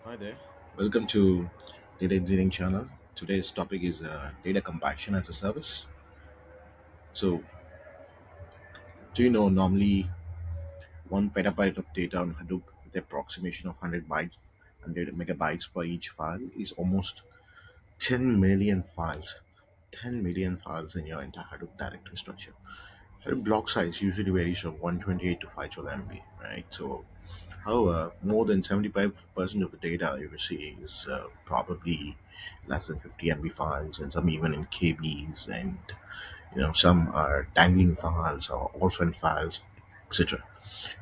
Hi there. Welcome to Data Engineering Channel. Today's topic is data compaction as a service. So, do you know normally 1 petabyte of data on Hadoop with approximation of 100 megabytes per each file is almost 10 million files. 10 million files in your entire Hadoop directory structure. Hadoop block size usually varies from 128 to 512 MB, right? So, however, more than 75% of the data you will see is probably less than 50 MB files, and some even in KBs, and some are dangling files or orphan files, etc.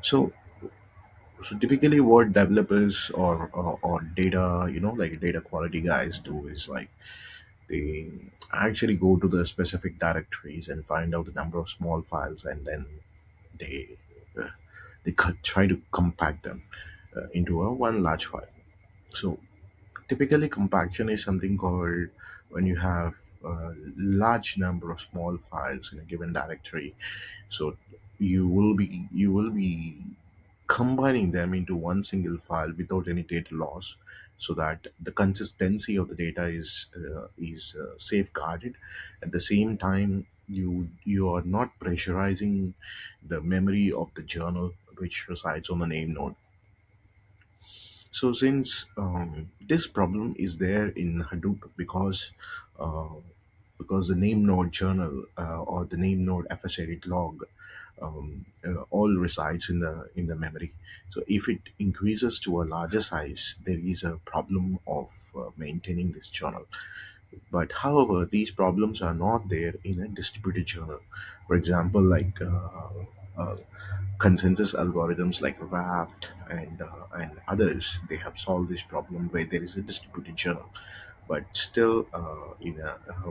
So, so typically, what developers or data, like data quality guys do is like they actually go to the specific directories and find out the number of small files, and then they uh, try to compact them into a one large file. So typically, compaction is something called when you have a large number of small files in a given directory. So you will be combining them into one single file without any data loss, so that the consistency of the data is safeguarded. At the same time, you are not pressurizing the memory of the journal which resides on the name node. So since this problem is there in Hadoop uh, because the name node journal or the name node FS8 log all resides in the memory. So if it increases to a larger size, there is a problem of maintaining this journal. But however, these problems are not there in a distributed journal. For example, like uh, consensus algorithms like Raft and others, they have solved this problem where there is a distributed journal. But still,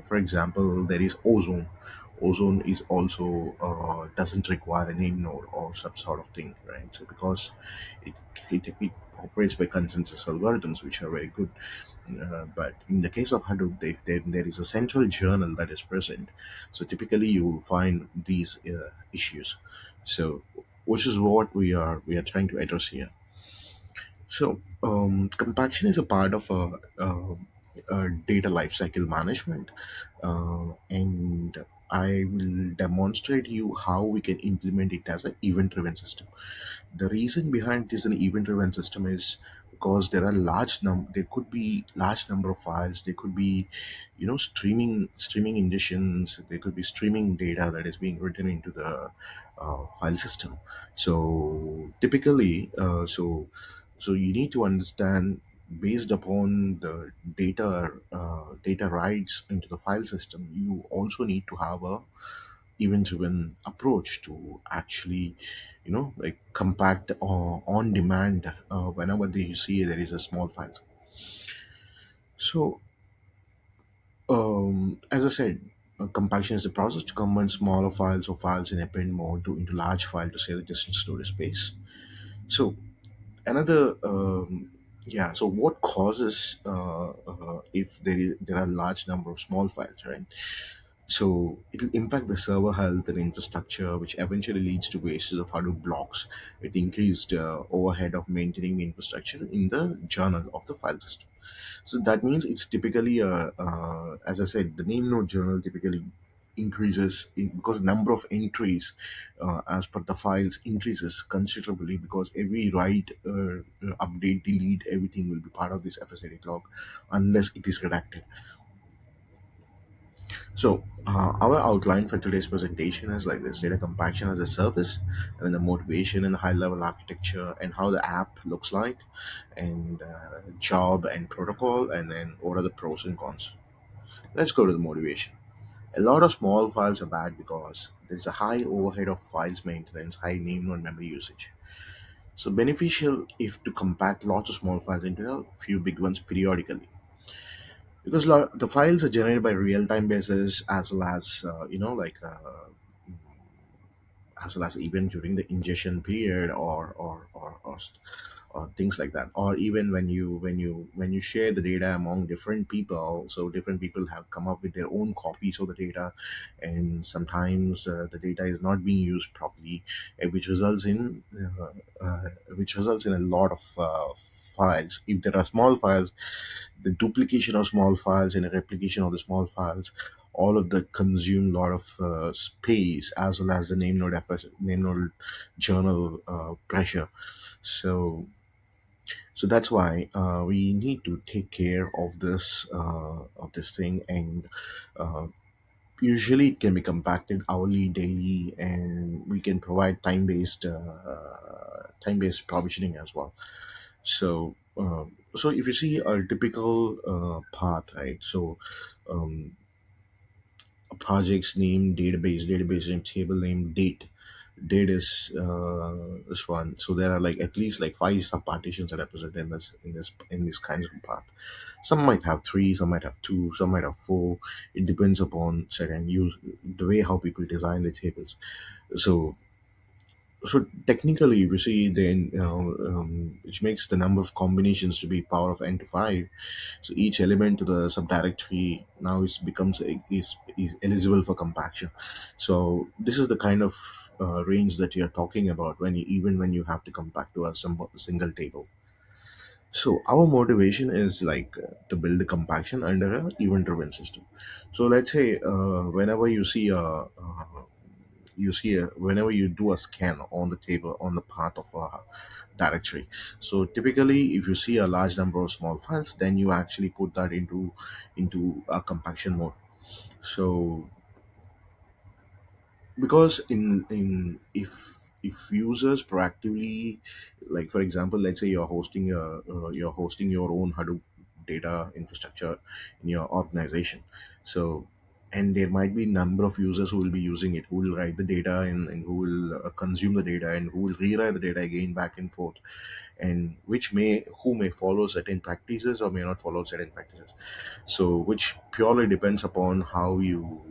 for example, there is Ozone. Ozone is also doesn't require a name node or some sort of thing, right? So because it it operates by consensus algorithms, which are very good. But in the case of Hadoop, if there is a central journal that is present, so typically you will find these issues. So, which is what we are trying to address here. So, compaction is a part of a data lifecycle management, and I will demonstrate you how we can implement it as an event-driven system. The reason behind it is an event-driven system is because there could be large number of files. There could be, streaming ingestions. There could be streaming data that is being written into the file system. So typically, so you need to understand, based upon the data writes into the file system, you also need to have a event-driven approach to actually, like compact on demand whenever you see there is a small file. So, as I said, compaction is the process to combine smaller files or files in append mode into large file to save the distance storage space. So another yeah, so what causes if there are large number of small files, right? So it'll impact the server health and infrastructure, which eventually leads to wastage of Hadoop blocks. It increased overhead of maintaining the infrastructure in the journal of the file system. So that means it's typically, as I said, the name node journal typically increases because number of entries as per the files increases considerably, because every write, update, delete, everything will be part of this FSAD log unless it is redacted. So, our outline for today's presentation is like this: data compaction as a service, and then the motivation and high level architecture, and how the app looks like, and job and protocol, and then what are the pros and cons. Let's go to the motivation. A lot of small files are bad because there's a high overhead of files maintenance, high name node memory usage. So, beneficial if to compact lots of small files into a few big ones periodically, because the files are generated by real-time basis, as well as as well as even during the ingestion period, or things like that, or even when you share the data among different people. So different people have come up with their own copies of the data, and sometimes the data is not being used properly, which results in a lot of files. If there are small files, the duplication of small files and a replication of the small files, all of that consume a lot of space, as well as the name node journal pressure. So that's why we need to take care of this thing. And uh, usually it can be compacted hourly, daily, and we can provide time based provisioning as well. So so if you see a typical path, right? So um, a project's name, database name, table name, date is this one. So there are like at least like five sub partitions that are present in this kinds of path. Some might have three, some might have two, some might have four. It depends upon certain use, the way how people design the tables. So technically, if you see, then which makes the number of combinations to be power of n to 5. So each element to the subdirectory now is eligible for compaction. So this is the kind of range that you're talking about when you, even when you have to compact to a single table. So our motivation is like to build the compaction under a event-driven system. So let's say whenever you see whenever you do a scan on the table on the path of a directory. So typically, if you see a large number of small files, then you actually put that into a compaction mode. So because in if users proactively, like for example, let's say you're hosting your own Hadoop data infrastructure in your organization. So and there might be number of users who will be using it, who will write the data, and who will consume the data, and who will rewrite the data again back and forth, and which may who may follow certain practices or may not follow certain practices. So which purely depends upon how you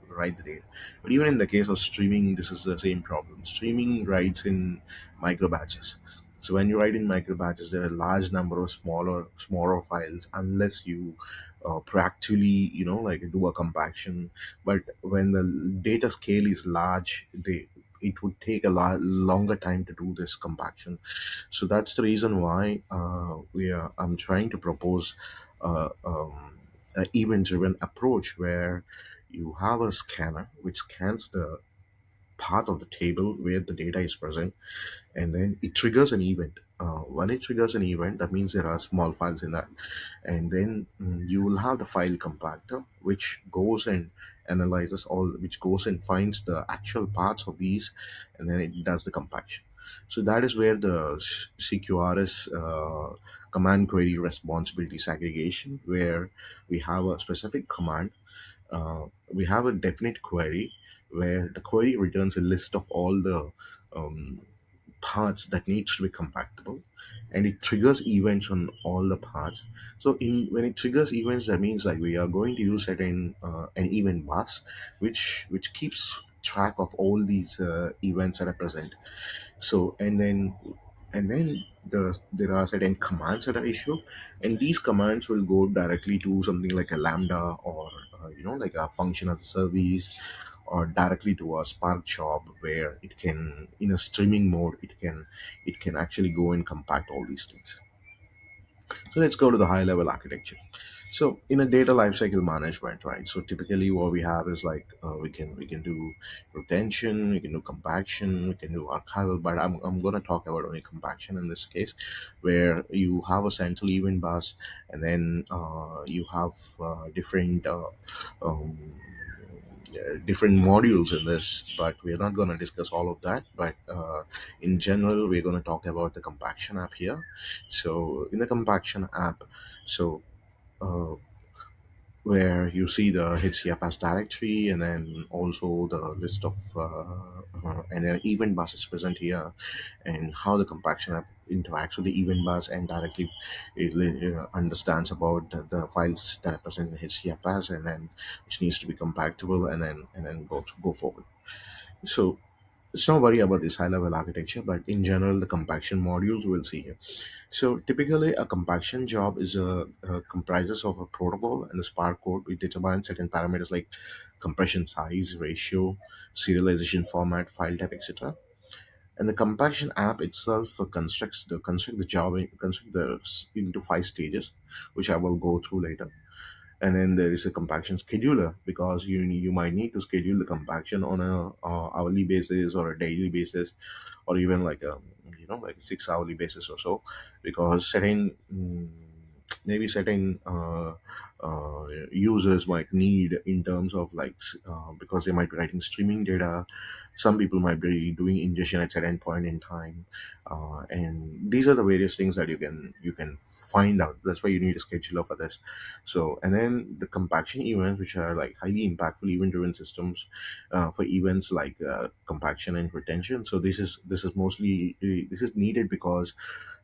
write the data. But even in the case of streaming, this is the same problem. Streaming writes in micro batches. So when you write in micro batches, there are a large number of smaller files, unless you proactively, like do a compaction. But when the data scale is large, it would take a lot longer time to do this compaction. So that's the reason why I'm trying to propose an event-driven approach, where you have a scanner which scans the part of the table where the data is present, and then it triggers an event. When it triggers an event, that means there are small files in that, and then you will have the file compactor, which goes and analyzes all, which goes and finds the actual parts of these, and then it does the compaction. So that is where the CQRS command query responsibility segregation, where we have a specific command, we have a definite query, where the query returns a list of all the um, parts that needs to be compactable, and it triggers events on all the parts. So in when it triggers events, that means like we are going to use certain an event bus, which keeps track of all these events that are present. So and then there are certain commands that are issued, and these commands will go directly to something like a lambda, or like a function as a service, or directly to a Spark job, where it can, in a streaming mode, it can actually go and compact all these things. So let's go to the high level architecture. So in a data lifecycle management, right? So typically what we have is like we can do retention, we can do compaction, we can do archival, but I'm going to talk about only compaction in this case, where you have a central event bus, and then you have um, different modules in this, but we're not going to discuss all of that. But in general, we're going to talk about the compaction app here. So in the compaction app, so uh, where you see the HCFS directory, and then also the list of and then event bus is present here, and how the compaction app interacts with the event bus, and directly understands about the files that are present in HCFS, and then which needs to be compactable, and then go forward. So let's not worry about this high level architecture, but in general, the compaction modules we'll see here. So typically, a compaction job comprises of a protocol and a Spark code. We determine certain parameters like compression size, ratio, serialization format, file type, etc. And the compaction app itself construct the job construct the into 5 stages, which I will go through later. And then there is a compaction scheduler, because you might need to schedule the compaction on a hourly basis or a daily basis, or even like a, like a 6 hourly basis or so, because maybe certain users might need in terms of like because they might be writing streaming data. Some people might be doing ingestion at certain point in time, and these are the various things that you can find out. That's why you need a scheduler for this. So, and then the compaction events, which are like highly impactful event-driven systems for events like compaction and retention. So this is mostly this is needed because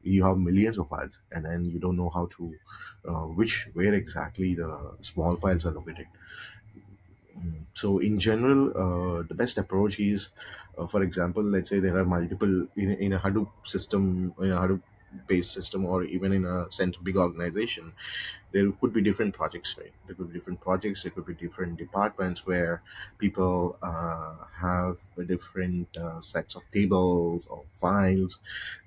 you have millions of files, and then you don't know how to which where exactly the small files are located. So in general, the best approach is, for example, let's say there are multiple in a Hadoop system, in a Hadoop based system, or even in a big organization. There could be different projects, right? There could be different projects, there could be different departments where people have different sets of tables or files,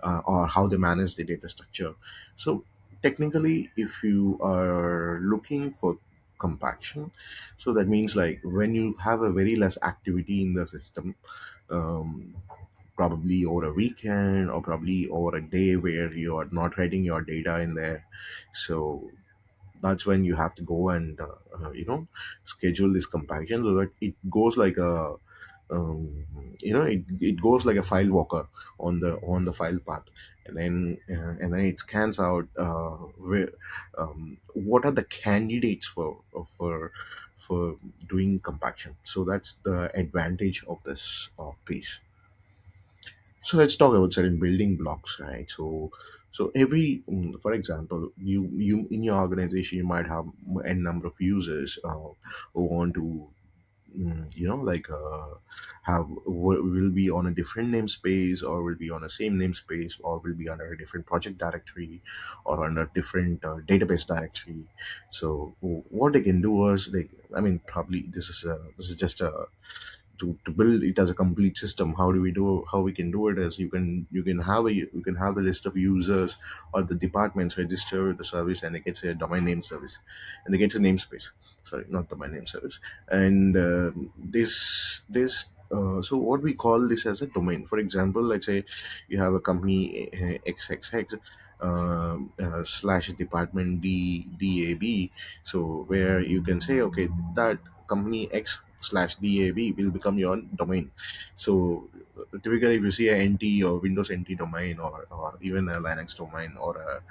or how they manage the data structure. So technically, if you are looking for compaction, so that means like when you have a very less activity in the system, um, probably over a weekend or probably over a day where you are not writing your data in there. So that's when you have to go and schedule this compaction, so that it goes like a it goes like a file walker on the file path. And then it scans out what are the candidates for doing compaction. So that's the advantage of this piece. So let's talk about certain building blocks, right? So every, for example, you in your organization, you might have a number of users who want to, like will be on a different namespace, or will be on the same namespace, or will be under a different project directory, or under different database directory. So what they can do is, I mean, probably this is just a to build it as a complete system. How we can do it is, you can have the list of users or the departments register with the service, and they get a domain name service, and they get a namespace. Sorry, not domain name service. And so what we call this as a domain. For example, let's say you have a company XXX slash department DAB. So where you can say, okay, that company X slash DAB will become your domain. So typically, if you see a NT or Windows NT domain, or even a Linux domain, or a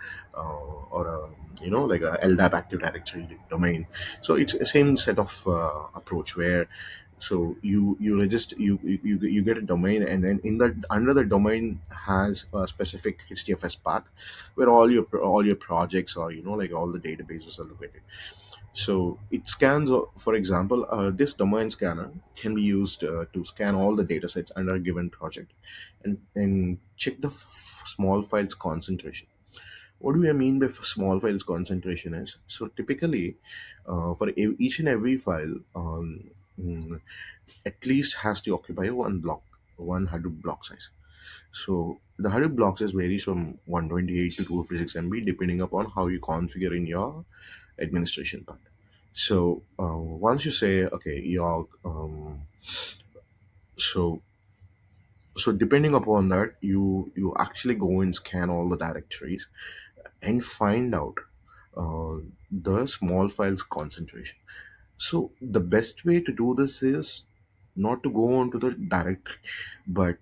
like a LDAP Active Directory domain, so it's a same set of approach where, so you register, you get a domain, and then in the under the domain has a specific HDFS path where all your projects, or like all the databases are located. So it scans, for example, this domain scanner can be used to scan all the data sets under a given project, and check the small files concentration. What do I mean by small files concentration is, so typically for each and every file, mm, at least has to occupy one Hadoop block size. So the Hadoop block size varies from 128 to 256 MB depending upon how you configure in your administration part. So once you say, okay, so so depending upon that, you actually go and scan all the directories and find out uh, the small files concentration. So the best way to do this is not to go onto the directory, but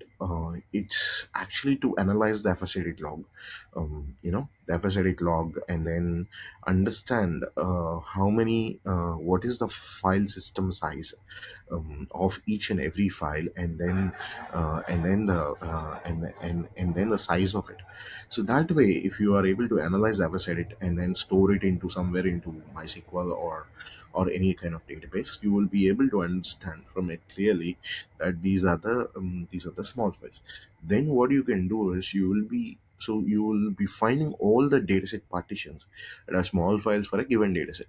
it's actually to analyze the FSAD log, the FSAD log, and then understand what is the file system size of each and every file, and then the size of it. So that way, if you are able to analyze FSAD and then store it into somewhere into MySQL or any kind of database, you will be able to understand from it clearly that these are the small files. Then what you can do is, you will be finding all the dataset partitions that are small files for a given dataset.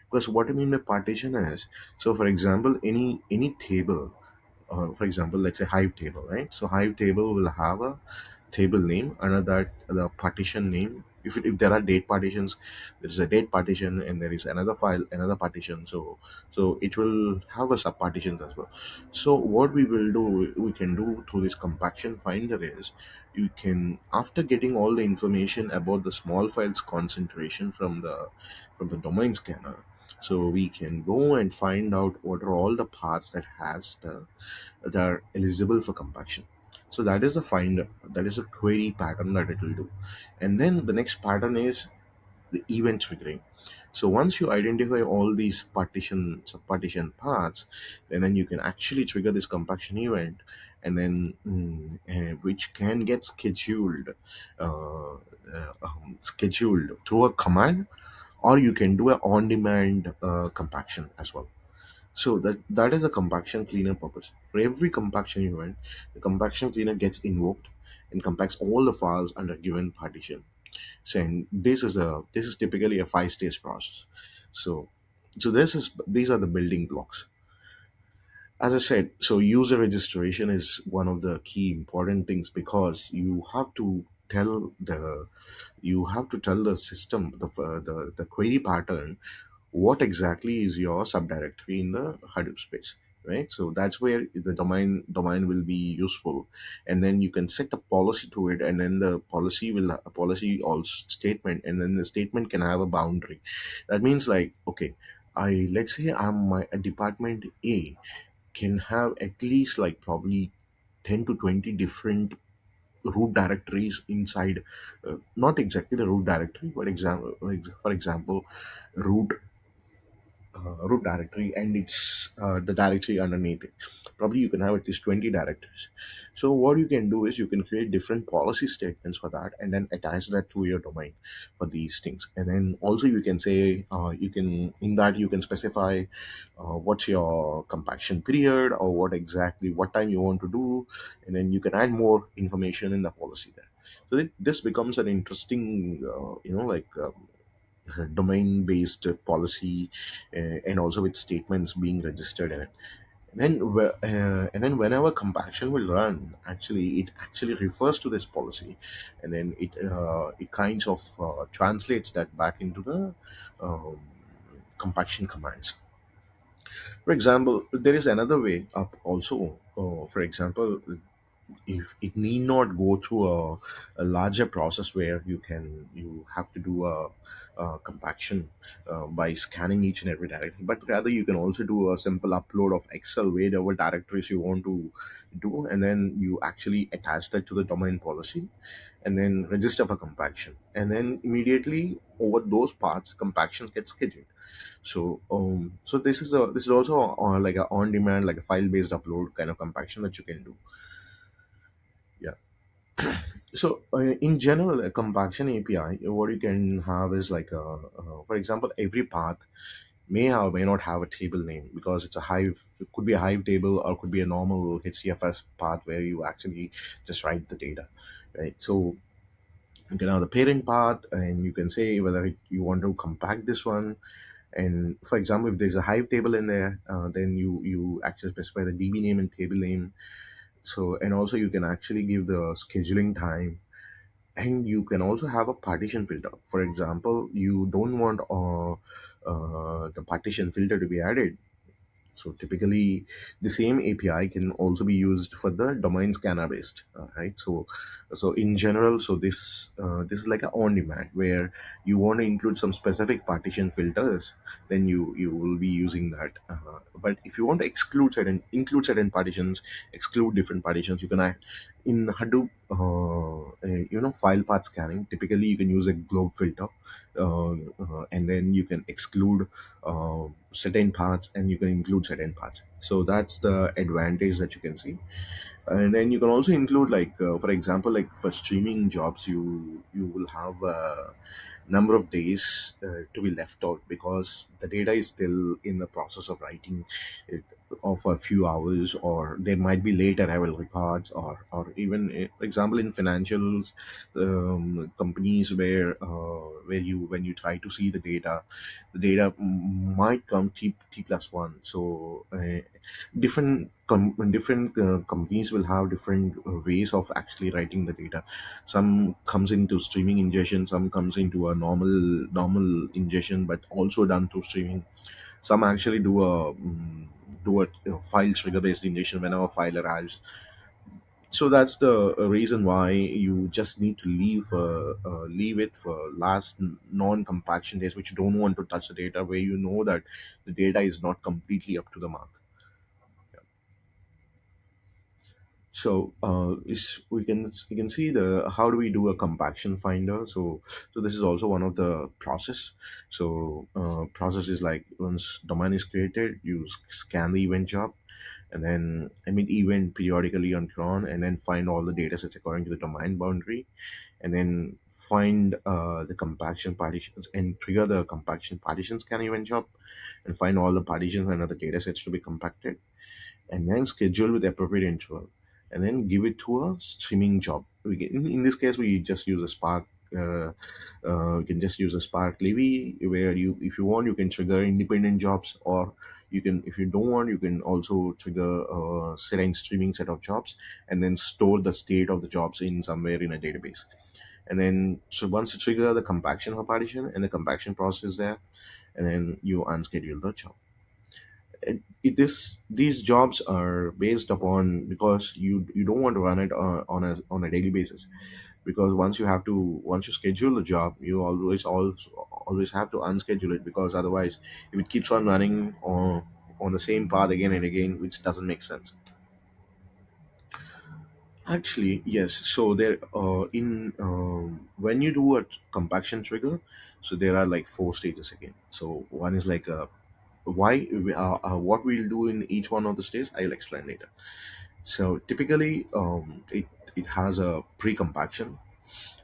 Because what I mean by partition is, so for example, any table, for example, let's say hive table, right? So hive table will have a table name, another the partition name. If there are date partitions, there is a date partition, and there is another file, another partition. So it will have a sub partitions as well. So what we can do through this compaction finder is, you can, after getting all the information about the small files concentration from the domain scanner, so we can go and find out what are all the paths that are eligible for compaction. So that is a finder, that is a query pattern that it will do. And then the next pattern is the event triggering. So once you identify all these sub-partition paths, and then you can actually trigger this compaction event, and then which can get scheduled through a command, or you can do a on-demand compaction as well. So that is a compaction cleaner purpose. For every compaction event, the compaction cleaner gets invoked and compacts all the files under a given partition. Saying this is typically a five-stage process. So these are the building blocks. As I said, so user registration is one of the key important things, because you have to tell the system, the query pattern, what exactly is your subdirectory in the Hadoop space, right? So that's where the domain will be useful, and then you can set a policy to it, and then the policy will a policy also statement, and then the statement can have a boundary. That means, like, okay, I let's say I'm my a department A can have at least like probably 10 to 20 different root directories inside, not exactly the root directory, but for example, root root directory, and it's the directory underneath it. Probably you can have at least 20 directories. So what you can do is you can create different policy statements for that, and then attach that to your domain for these things. And then also you can say, you can in that you can specify what's your compaction period, or what time you want to do, and then you can add more information in the policy there. So this becomes an interesting, domain based policy, and also with statements being registered in it. And then whenever compaction will run, actually it actually refers to this policy, and then it kinds of translates that back into the um, compaction commands. For example, there is another way up also. For example, if it need not go through a larger process where you have to do a compaction by scanning each and every directory, but rather you can also do a simple upload of Excel whatever directories you want to do, and then you actually attach that to the domain policy, and then register for compaction, and then immediately over those paths compaction gets scheduled. So this is also like a on demand, like a file based upload kind of compaction that you can do. Yeah. So, in general, a compaction API, what you can have is like, for example, every path may or may not have a table name, because it's a hive. It could be a hive table, or could be a normal HDFS path where you actually just write the data, right? So you can have the parent path, and you can say whether you want to compact this one. And for example, if there's a hive table in there, then you actually specify the DB name and table name. So, and also you can actually give the scheduling time, and you can also have a partition filter. For example, you don't want the partition filter to be added. So typically, the same API can also be used for the domain scanner based, right? So in general, so this is like a on demand where you want to include some specific partition filters, then you will be using that. But if you want to include certain partitions, exclude different partitions, you can act in Hadoop. File path scanning. Typically, you can use a globe filter, and then you can exclude certain parts, and you can include certain parts. So that's the advantage that you can see. And then you can also include, like, for example, like for streaming jobs, you will have a number of days to be left out, because the data is still in the process of writing it. of a few hours, or there might be late arrival records, or even for example in financials, companies where you when you try to see the data might come t plus one. So different companies will have different ways of actually writing the data. Some comes into streaming ingestion, some comes into a normal ingestion, but also done through streaming. Some actually do a file trigger based ingestion whenever a file arrives. So that's the reason why you just need to leave it for last non-compaction days, which you don't want to touch the data, where you know that the data is not completely up to the mark. So we can see the how do we do a compaction finder. So this is also one of the process. So process is like once domain is created, you scan the event job, and then emit event periodically on cron, and then find all the data sets according to the domain boundary, and then find the compaction partitions and trigger the compaction partition scan event job, and find all the partitions and other data sets to be compacted, and then schedule with appropriate interval, and then give it to a streaming job. In this case, we just use a Spark. You can just use a Spark Levy, where you, if you want, you can trigger independent jobs, or you can, if you don't want, you can also trigger a certain streaming set of jobs, and then store the state of the jobs in somewhere in a database. And then, so once you trigger the compaction of a partition and the compaction process is there, and then you unschedule the job. These jobs are based upon, because you don't want to run it on a daily basis, because once you schedule the job, you always have to unschedule it, because otherwise if it keeps on running on the same path again and again, which doesn't make sense. Actually, yes. So there, in when you do a compaction trigger, so there are like four stages again. So one is like why what we'll do in each one of the stages, I'll explain later. So typically, it has a pre-compaction,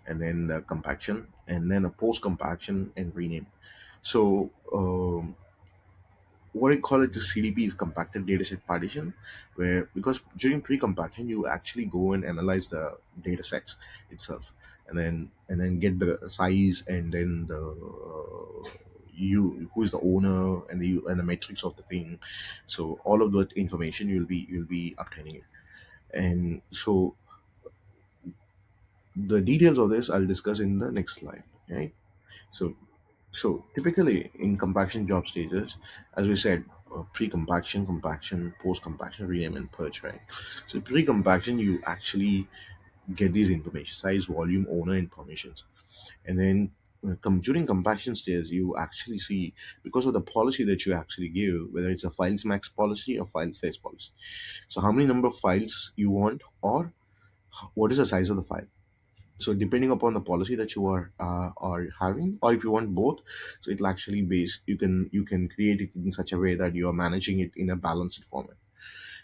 and then the compaction, and then a post-compaction and rename. So what I call it, the CDP is compacted dataset partition, where, because during pre-compaction you actually go and analyze the data sets itself, and then get the size, and then the you who is the owner, and the metrics of the thing. So all of that information you'll be obtaining it. And so the details of this I'll discuss in the next slide, right? So so typically in compaction job stages, as we said, pre-compaction, compaction, post-compaction, rename, and purge, right? So pre-compaction, you actually get these information: size, volume, owner, and permissions. And then during compaction stage, you actually see, because of the policy that you actually give, whether it's a files max policy or file size policy. So how many number of files you want, or what is the size of the file. So depending upon the policy that you are having, or if you want both, so it'll actually base, you can create it in such a way that you are managing it in a balanced format.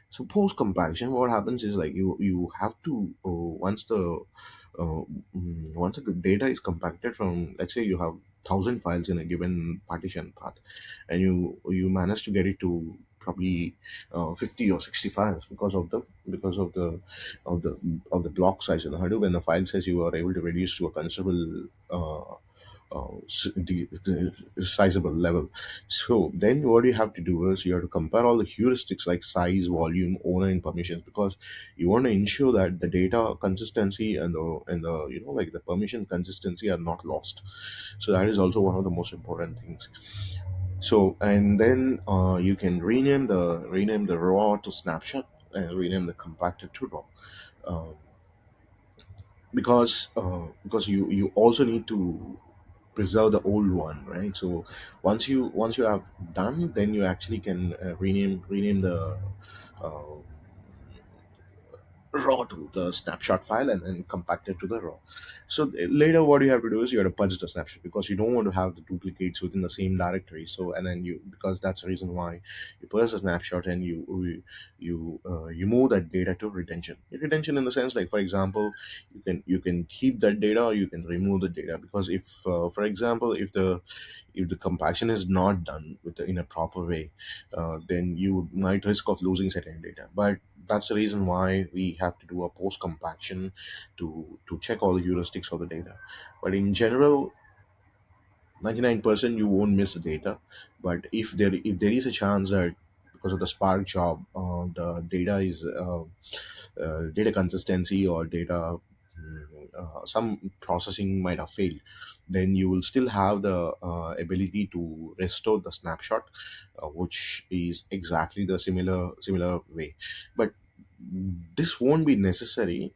So post compaction, what happens is like you have to uh, once the data is compacted from, let's say you have 1,000 files in a given partition path, and you manage to get it to probably 50 or 60 files, because of the of the block size in the Hadoop, and the file size you are able to reduce to a considerable sizable level. So then what you have to do is you have to compare all the heuristics like size, volume, owner, and permissions, because you want to ensure that the data consistency and the like the permission consistency are not lost. So that is also one of the most important things. So, and then you can rename the raw to snapshot, and rename the compacted to raw. Um, because uh, because you also need to preserve the old one, right? So once you have done, then you actually can rename the uh, raw to the snapshot file and then compact it to the raw. So later what you have to do is you have to purge the snapshot because you don't want to have the duplicates within the same directory. So and then you, because that's the reason why you purge the snapshot and you move that data to retention. Retention in the sense, like for example, you can keep that data or you can remove the data, because if for example, if the compaction is not done in a proper way, then you might risk of losing certain data. But that's the reason why we have to do a post compaction to check all the heuristics of the data. But in general, 99% you won't miss the data. But if there is a chance that because of the spark job, the data is data consistency or data, some processing might have failed, then you will still have the ability to restore the snapshot, which is exactly the similar way. But this won't be necessary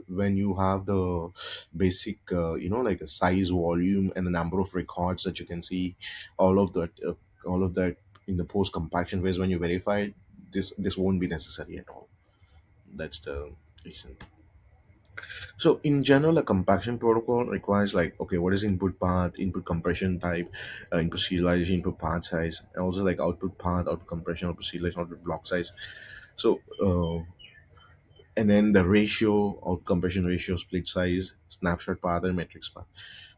when you have the basic, like a size, volume, and the number of records that you can see, all of that, in the post compaction phase. When you verify it, this won't be necessary at all. That's the reason. So in general, a compaction protocol requires, like, okay, what is input path, input compression type, input serialization, input path size, and also like output path, output compression, output serialization, output block size. So and then the ratio, out compression ratio, split size, snapshot path, and metrics path.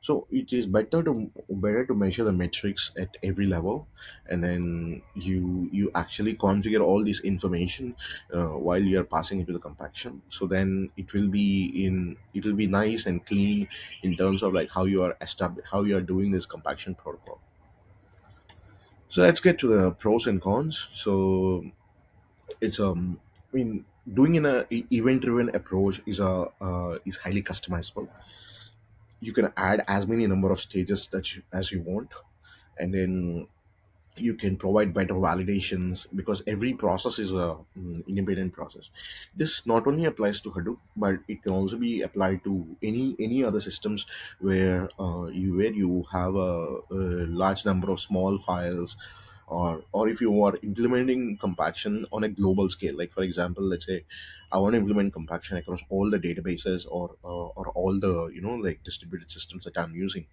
So it is better to measure the metrics at every level, and then you actually configure all this information while you are passing it to the compaction. So then it will be nice and clean in terms of like how you are doing this compaction protocol. So let's get to the pros and cons. So it's I mean, doing in a event driven approach is highly customizable. You can add as many number of stages as you want, and then you can provide better validations because every process is a independent process. This not only applies to Hadoop, but it can also be applied to any other systems where you have a large number of small files, or if you are implementing compaction on a global scale. Like for example, let's say I want to implement compaction across all the databases, or all the, like, distributed systems that I'm using.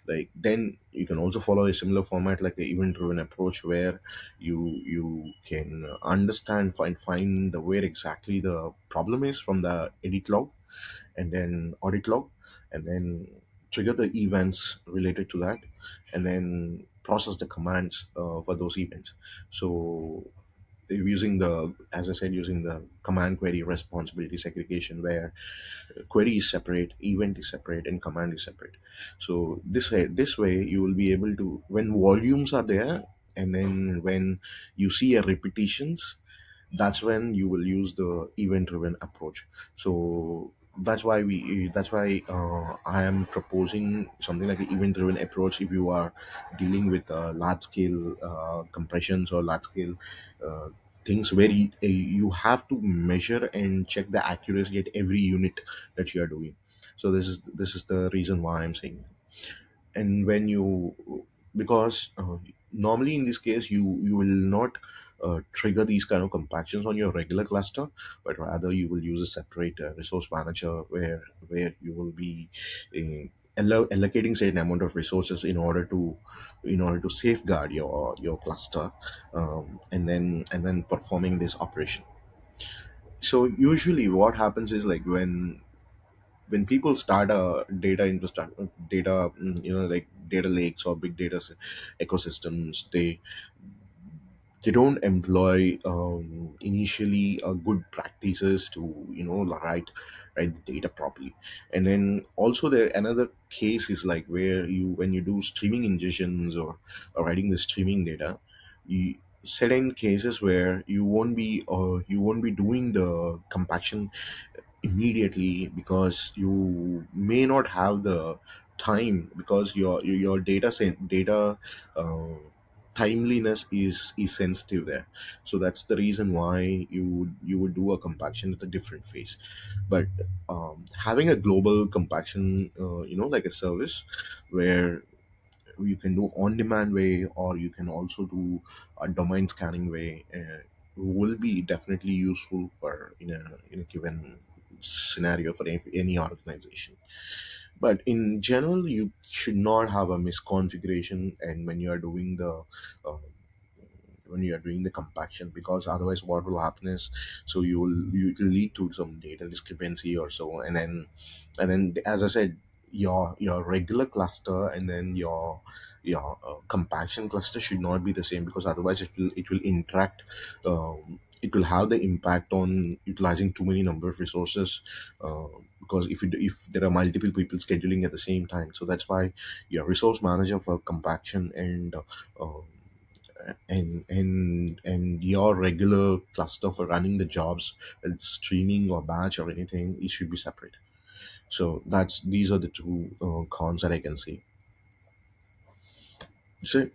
Like, then you can also follow a similar format like the event driven approach, where you can understand, find the where exactly the problem is from the edit log, and then audit log, and then trigger the events related to that, and then process the commands for those events. So using the, as I said, using the command query responsibility segregation, where query is separate, event is separate, and command is separate. So this way you will be able to, when volumes are there, and then when you see a repetitions, that's when you will use the event driven approach. So that's why I am proposing something like an event driven approach if you are dealing with large scale compressions or large scale uh, things where you have to measure and check the accuracy at every unit that you are doing. So this is the reason why I'm saying. And when you, because normally in this case you will not trigger these kind of compactions on your regular cluster, but rather you will use a separate resource manager, where you will be uh, allocating certain amount of resources in order to safeguard your cluster, and then performing this operation. So usually what happens is, like, when people start a data infrastructure, like data lakes or big data ecosystems, they don't employ initially good practices to, write the data properly. And then also there another case is like where when you do streaming ingestions, or writing the streaming data, you certain cases where you won't be doing the compaction immediately, because you may not have the time, because your data uh, timeliness is sensitive there. So that's the reason why you would do a compaction at a different phase. But having a global compaction, like a service, where you can do on demand way, or you can also do a domain scanning way, will be definitely useful for in a given scenario for any organization. But in general, you should not have a misconfiguration, and uh, when you are doing the compaction, because otherwise what will happen is, so you will lead to some data discrepancy or so, and then as I said, your regular cluster and then your compaction cluster should not be the same, because otherwise it will interact, it will have the impact on utilizing too many number of resources, uh, because if there are multiple people scheduling at the same time. So that's why your resource manager for compaction and your regular cluster for running the jobs, whether it's streaming or batch or anything, it should be separate. So these are the two cons that I can see. So